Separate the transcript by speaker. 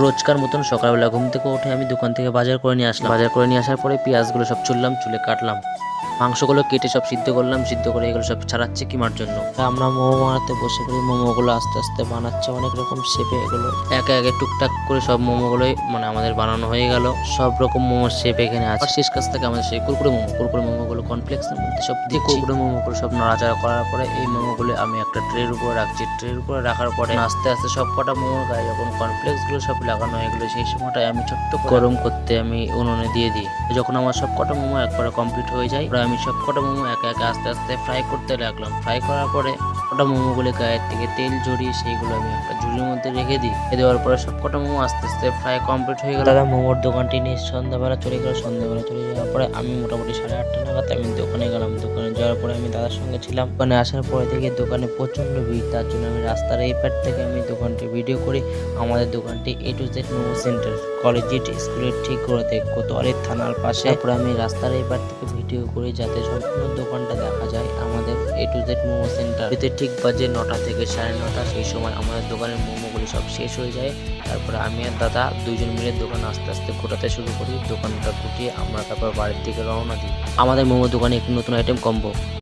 Speaker 1: রোজকার মতন সকালবেলা ঘুম থেকে উঠে আমি দোকান থেকে বাজার করে নিয়ে আসলাম। বাজার করে নিয়ে আসার পরে পেঁয়াজগুলো সব চুললাম, চুলে কাটলাম, মাংসগুলো কেটে সব সিদ্ধ করলাম, সিদ্ধ করে এগুলো সব ছাড়াচ্ছে কিমার জন্য। আমরা মোমো বানাতে বসে পড়ি। মোমোগুলো আস্তে আস্তে বানাচ্ছে অনেক রকম শেপে। এগুলো একে একে টুকটাক করে সব মোমোগুলোই আমাদের বানানো হয়ে গেল। সব রকম মোমোর শেপ এখানে আছে। শেষ কাজ থেকে আমাদের সেই কুরকুরে মোমোগুলো কর্নফ্লেক্সের মধ্যে সব দিয়ে কুরকুরে মোমোগুলো সব নাড়াচাড়া করার পরে এই মোমোগুলো আমি একটা ট্রের উপরে রাখছি। ট্রের উপরে রাখার পরে আস্তে আস্তে সব কটা মোমোর গায়ে যখন কর্নফ্লেক্সগুলো সব লাগানো হয়ে গেলো, সেই সময়টায় আমি ছোট্ট গরম করতে আমি উনুনে দিয়ে দিই। যখন আমার সব কটা মোমো একবারে কমপ্লিট হয়ে যায়, আমি সব কটা মোমো একে একে আস্তে আস্তে ফ্রাই করতে লাগলাম। ফ্রাই করার পরে কটা মোমোগুলো গায়ের থেকে তেল ঝরিয়ে সেইগুলো আমি একটা ঝুড়ির মধ্যে রেখে দিই। দেওয়ার পরে সব কটা মোমো আস্তে আস্তে ফ্রাই কমপ্লিট হয়ে গেল। দাদা মোমোর দোকানটি নিয়ে সন্ধ্যাবেলা চলে গেল। সন্ধ্যাবেলা চলে যাওয়ার পরে আমি মোটামুটি 8:30 নাগাদ আমি দোকানে গেলাম। দোকানে যাওয়ার পরে আমি দাদার সঙ্গে ছিলাম। দোকানে আসার পরে থেকে দোকানে প্রচন্ড ভিড়, তার জন্য আমি রাস্তার এই পার থেকে আমি দোকানটি ভিডিও করি। আমাদের দোকানটি A to Z momo centre, collegiate স্কুলের ঠিক করে কোতোয়ালি থানার পাশে। তারপরে আমি রাস্তার এই পার থেকে ভিডিও করি যাতে সম্পূর্ণ দোকানটা দেখা যায়। আমাদের A to Z momo centre এতে ঠিক বাজে 9টা থেকে 9:30। সেই সময় আমাদের দোকানের মোমোগুলি সব শেষ হয়ে যায়। তারপরে আমি আর দাদা দুইজন মিলে দোকান আস্তে আস্তে গোটাতে শুরু করি। দোকানটা গুটিয়ে আমরা তারপর বাড়ির দিকে রওনা দিই। আমাদের মোমো দোকানে একটি নতুন আইটেম কম্বো।